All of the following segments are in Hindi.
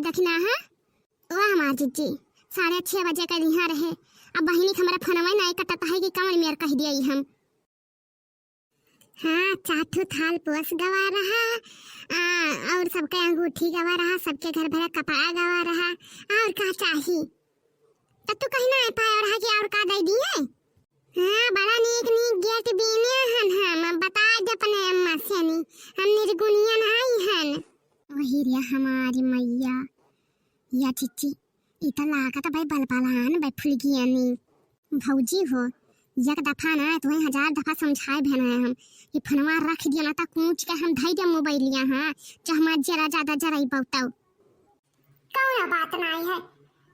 दखना है वाह हमार जीजी 6:30 बजे का यहाँ रहे। अब बहिनी हमारा फोनवा नहीं कटता है कि कौन मेर कह दिया हम। हाँ चाठू थाल पोस गवा रहा और सबका अंगूठी गवा रहा, सबके घर भरा कपड़ा गवा रहा, और क्या चाहिए। तब तो कहीं ना पाया और है कि और का दे दिए। हाँ बड़ा नीक नीक गेट बीने हन हम बता दे अपने अम्मा से नी हम निर्गुणिया नहीं हन। वही रे हमारी मैया या चिच्ची इतना लागत भाई बलबलान भाई फुलगियानी भौजी हो। एक दफा ना तो 1000 दफा समझाए भेना है हम कि फनवा रख दिया ना ता कूच के हम धई दे मोबाइल लिया। हां जहमा जरा ज्यादा जरा ही बहुताओ कौन बात नहीं है।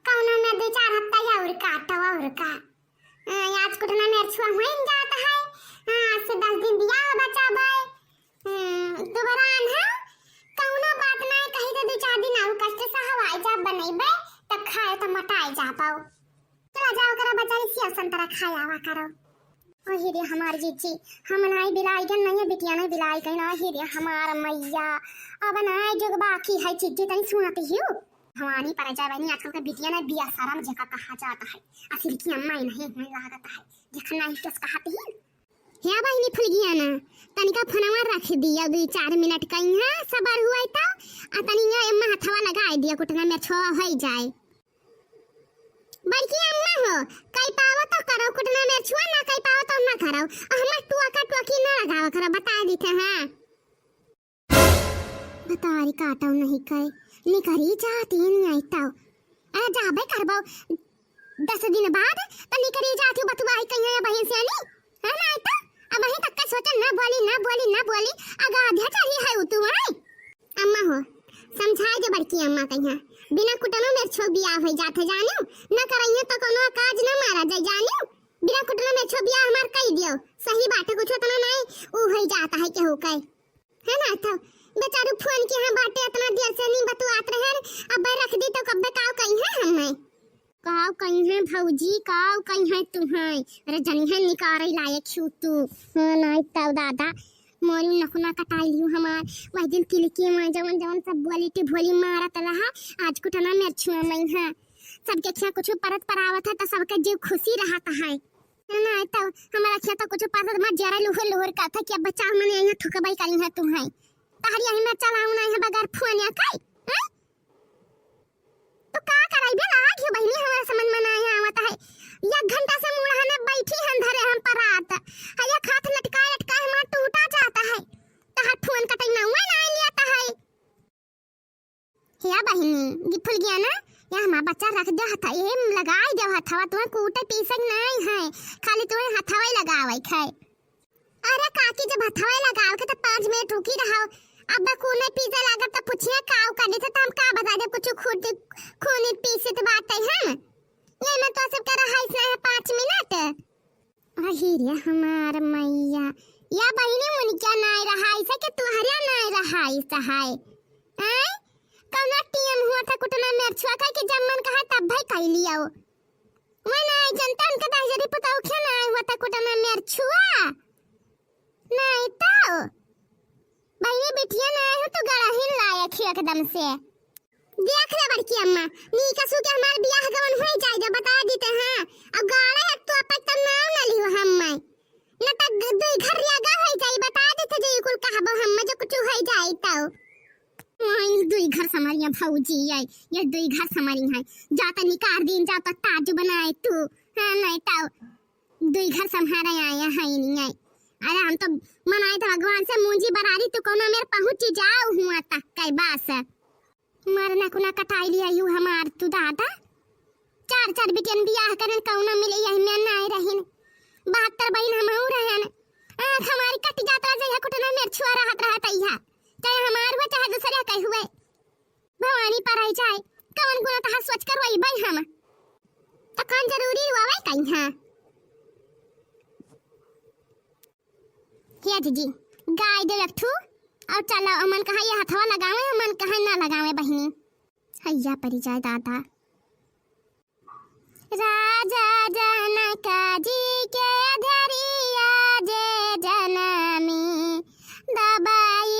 कौन में 2-4 हफ्ता या और काटो और का आज कुटना मेर छुआ होइन जाता है। आज से 10 दिन दिया बचा भाई दोबारा है कौन बात नहीं कही तो 2-4 दिन और कष्ट से हवाई जा बनैबे तब खाए तो मटाई जा पाओ। चला जाओ करा बचाई सिया संतरा खायावा करो। ओही रे हमार जीजी हम नाई बिलाई के नहीं बिटिया नहीं बिलाई के ना ही रे हमार मैया अब नाई जग बाकी है चीज तनी सुनाती हियो भवानी पर जावे नहीं आजकल का बिटिया ना बिया सारा में जका कहा जाता है असली की अम्मा ही नहीं लागत है जखना ही टस कहती है। हे बहिनी फुल गया ना तनिका फोनवा रख दिया 2-4 मिनट कहीं है सबर हुआ तो आ तनिया अम्मा हथवा लगा दिया कुटना में छोवा हो जाए। बड़की अम्मा हो कई पावो तो करो कुटना में छुआ ना कई पावो तो ना करो हम टुआ का टुकी ना लगाओ करो बता देते हैं। बतारी काटो नहीं कई निकरी जाती नहीं आईता अरे जाबे करबो 10 दिन बाद तो निकरी जाती बतुआई कहीं बहन से नहीं है ना आईता अब वही तक का सोचा ना बोली अगा आधा चाहिए है तू आई अम्मा हो समझाए दे बड़की अम्मा कहीं बिना कुटनो मेर छो बियाह हो जाते जानो न करइए तो कोनो काज न मारा जाए जानो बिना कुटनो मेर छो बियाह हमार कह दियो सही बात है कुछ तो नहीं ऊ हो जाता है के हो कई है ना। तो बेचारू फोन के हां बाटे इतना देर से नहीं बतुआत रहे अब रख दी तो कब काव कहीं है हमें काव कहीं है भौजी काव कहीं है तू है अरे जनी है निकारे लायक छु तू हां नहीं तो दादा मोरी नखुना कटाई लियो हमार वह दिन किलकी में जवन सब बोली टी भोली मारत रहा आज कुटना मेर छुआ नहीं है सबके क्या कुछ परत परावत है तो सबका जीव खुशी रहता है ना। तो हमारा क्या तो कुछ परत मत जरा लोहर का था कि बच्चा मने यहां थुकबाई करी है तू है तहरी यही में चलाऊ नहीं है बगैर फोन या काई तो का कराई बे लाग हो बहिनी हमारा समझ में नहीं आवत है 1 घंटा से मुड़हने बैठी हम धरे हम परात हया खात लटका हमारा टूटा जाता है तहर फोन कतई ना हुआ नहीं लियाता है। या बहिनी गिफुल गया ना या हमारा बच्चा रख दे हथा ये लगाई दे हथवा तुम्हें कूटे पीसक नहीं है खाली तुम्हें हथवा लगावे खाए। अरे काकी जब हथवा लगाव के तो 5 मिनट रुकी रहो अब कोने पीसे लागत तो पूछिए काव कर दे तो हम का बता दे कुछ खुद खूनी पीसे तो बात है हम ये मैं तो सब कर रहा है 5 मिनट। वही रे हमार मैया या बहिनी मुन क्या नहीं रहा ऐसा कि तू हरिया नहीं रहा ऐसा है हैं कौन टीएम हुआ था कुटना मेर छुआ का कि जब मन कहा तब भाई कह लिया वो नहीं जनता उनका दाजरी पताओ क्या नहीं हुआ था कुटना मेर छुआ नहीं तो बहिनी बिटिया नहीं हो तो गड़ा ही लायक है एकदम से देख ले बड़की अम्मा नी कसू के हमार बियाह गवन हो जाए जो बता देते हैं अब गाड़ा है तो अपन तो नाम न लियो हम मैं न तक दो घर लगा हो जाए बता देते जो कुल कहबो हम जो कुछ हो जाए तो वही 2 घर समारिया भौजी ये 2 घर समारी है जाता निकार दिन जाता ताज बनाए तू हां नहीं तो 2 घर संभारा आया है नहीं है। अरे हम तो मनाए थे भगवान से मुंजी बरारी तो कोनो मेरे पहुंच जाओ हुआ तक कई बास मरना कुना कटाई लिया यू हमार तू दादा 4 बिटियन बियाह करन कौना मिले यही में नहीं रहिन 72 बहन हम हो रहन आंख हमारी कट जाता जइहा कुटना मेर छुआ रहत है चाहे हमार हो चाहे दूसरे कह हुए भवानी पर आई जाए कौन गुना तहा सोच कर वही भाई हम तो कौन जरूरी हुआ भाई कहीं हां क्या जीजी गाय दे रखू और चलो अमन कहा ये हथवा लगावे अमन कहा ना लगावे बहिनी हैया परी जाए दादा राजा जनक जी के धरिया जे जनमी दबाई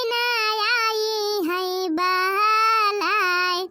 ना आई है बहलाए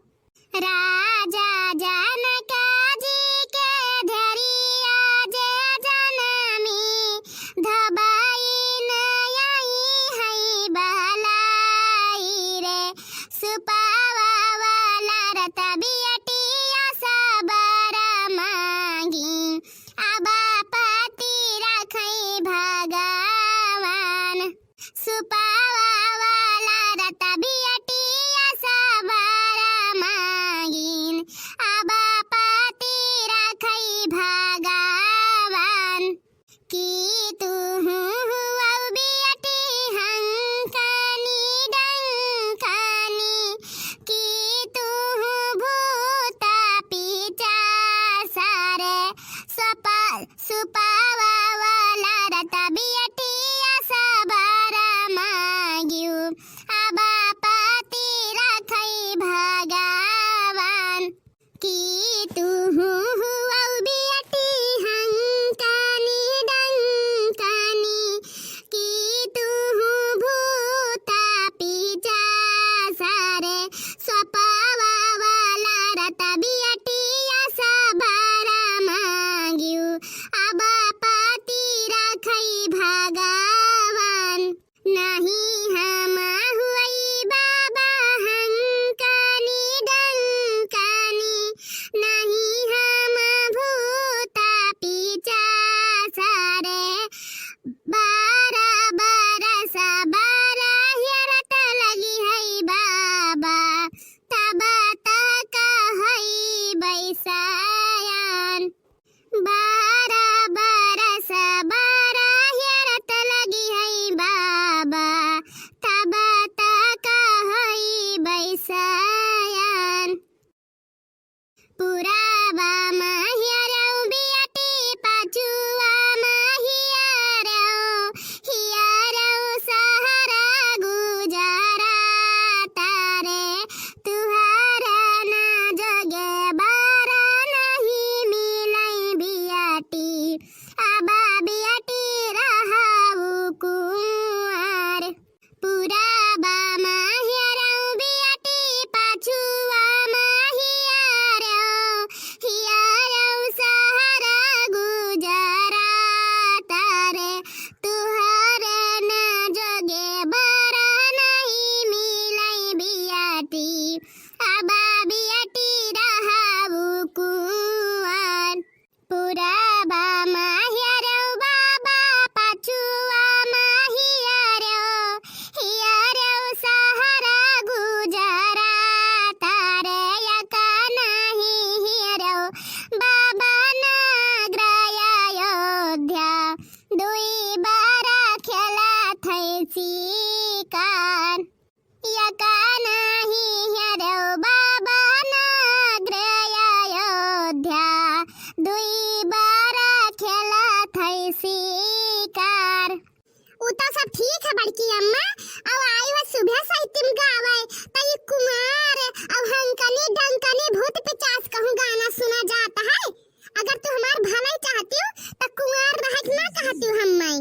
बियटी अबा बियटी रहबु कुंवर पुराबा माहियारो बाबा पाछुआ माहियारो हियारो सहारा गुजरा तारे यका नहीं हियारो बाबा नाग्राया अयोध्या दुई बारा खेला थैसी कान यका नहीं हियारो बाबा नाग्राया अयोध्या दुई बारा खेला थैसी कार उ तो सब ठीक है बड़की अम्मा अब आई हो सुबह से तुम गावे त ये कुमार अब हंकनी डंकनी भूत पिचास कहूं गाना सुना जाता है अगर तू हमार भलाई चाहती हो त कुमार रहत ना कहती हूं हम मैं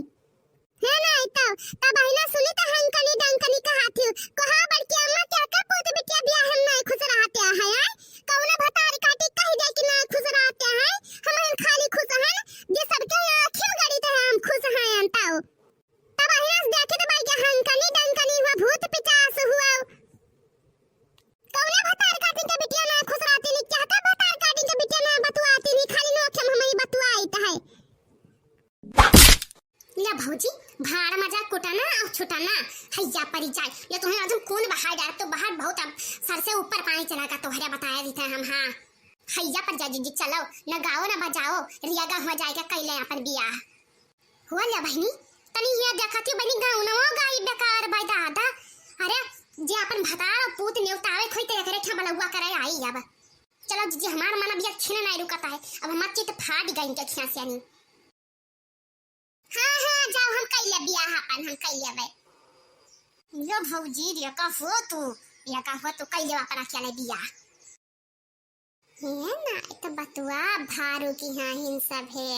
है ना तो तब आईना सुनी त हंकनी डंकनी कहती हूं कहा बड़की अम्मा क्या का पूत बिटिया बिया हम नहीं खुश रहते हैं कौन भतारी काटी कह दे कि नहीं खुश रहते हैं हम खाली खुश हैं जे सबके आंखें गड़ी तो हम खुश हैं अंताओ तब आईना देखे तो भाई हंकनी डंकनी हुआ भूत पिचास हुआ कौन भतार काटी के बिटिया ना खुश रहती नहीं चाहता भतार काटी के बिटिया ना बतुआती नहीं खाली नोखे हम ही बतुआई है ला भौजी भाड़ मजाक कुटाना और छुटाना हैया परी जाए ये तुम्हें अजम कौन बाहर डाल तो बाहर बहुत अब सर से ऊपर पानी चला का तोहरे बताया देते हम हां हैया पर जा जी चलो न गाओ न बजाओ रियागा हो जाएगा कैले अपन बियाह हुआ ले बहनी तनी ये देखती बहनी गाओ न वो गाई बेकार भाई दादा अरे जे अपन भतार पूत नेवतावे खोइते करे छ बलुआ करे आई अब चलो जी हमार मन बिया छिन नहीं रुकता है अब हम चित फाड़ गई के खिया से नहीं हां हां जाओ हम कैले बियाह अपन हम कैले बे लो भौजी रे का हो तू कैले अपन अकेले बियाह है ना तो बतुआ भारू की हां हिन सब है